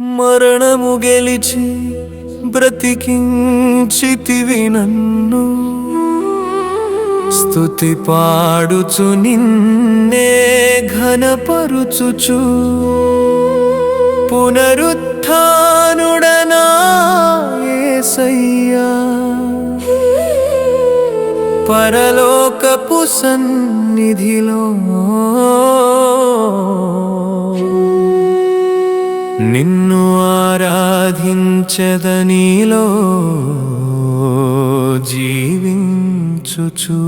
మరణము గెలిచి బ్రతికించితివి నన్ను, స్తుతి పాడుచు నిన్నే ఘనపరుచుచు, పునరుత్థానుడనా యేసయ్యా, పరలోకపు సన్నిధిలో నిన్ను ఆరాధించెదనిలో జీవించుచు.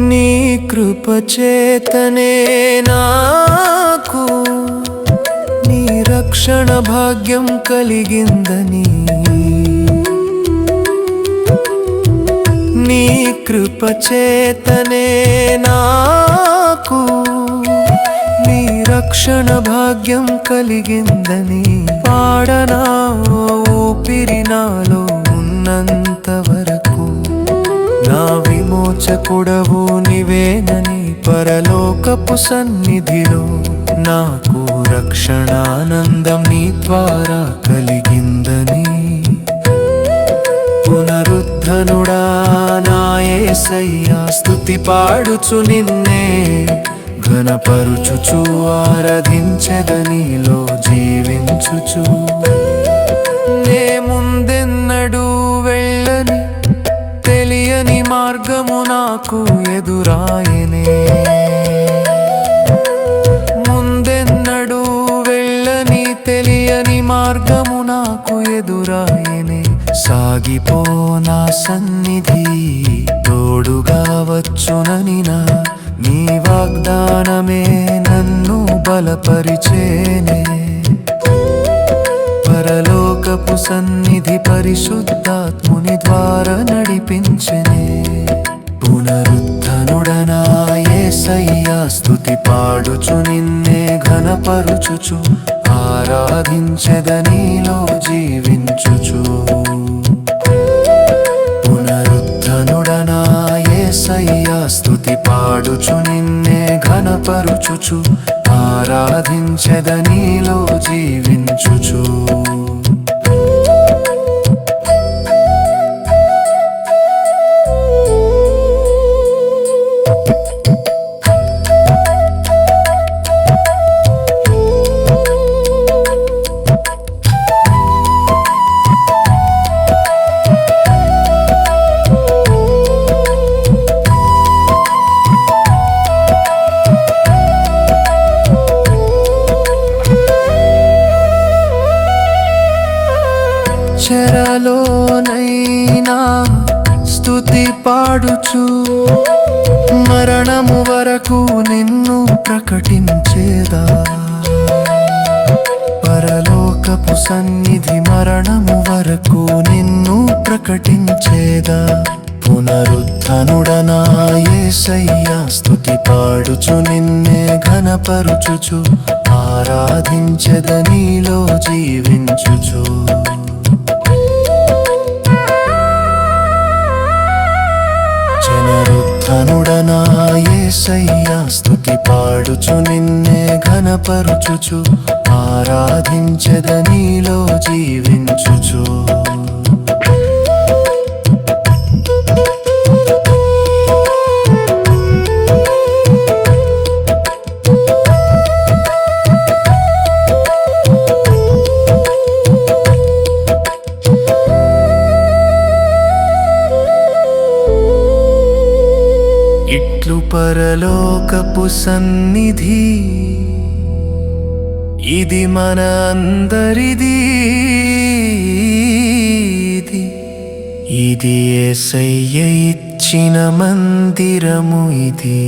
నీ కృపచేతనే నాకు నీ రక్షణ భాగ్యం కలిగిందని, నీ కృపచేతనే నాకు నీ రక్షణ భాగ్యం కలిగిందని పాడనా ఊపిరి నాలో ఉన్నంత వరకు. నా విమోచకుడవు నీవేనని పరలోకపు సన్నిధిలో నాకు రక్షణానందం నీ ద్వారా కలిగిందని, పునరుద్ధనుడా నా యేసయ్యా, స్తుతి పాడుచు నిన్నే ఘనపరుచుచు, ఆరాధించెదనిలో జీవించుచు. నే ముందెన్నడూ వెళ్ళని తెలియని మార్గము నాకు ఎదురాయనే, ముందెన్నడూ వెళ్ళని తెలియని మార్గము నాకు ఎదురాయనే. సాగిపో నా సన్నిధి తోడుగా వచ్చునని నీ వాగ్దానమే నన్ను బలపరిచేనే, పరలోకపు సన్నిధి పరిశుద్ధాత్ముని ద్వారా నడిపించెనే. పునరుత్థనుడనా యేసయ్యా, స్తుతి పాడుచు నిన్నే ఘనపరుచుచు, ఆరాధించెదనిలో జీవించుచు. పునరుత్థనుడనా యేసయ్యా, స్తుతి పాడుచు నిన్నే ఘనపరుచుచు, ఆరాధించెదనిలో జీవించుచు. చెరలోనైనా స్తుతి పాడుచు, మరణము వరకు నిన్ను ప్రకటించేదా, పరలోకపు సన్నిధి మరణము వరకు నిన్ను ప్రకటించేదా. పునరుత్థనుడనా యేసయ్యా, స్తుతి పాడుచు నిన్నే ఘనపరుచుచు, ఆరాధించెదనిలో జీవించుచు. పునరుత్థనుడనా యేసయ్యా, స్తుతి పాడుచు నిన్నే ఘనపరుచుచు, ఆరాధించెదనిలో జీవించుచు. ఇట్లు పరలోకపు సన్నిధి ఇది మన అందరిది, ఇది యేసయ్య ఇచ్చిన మందిరము ఇది.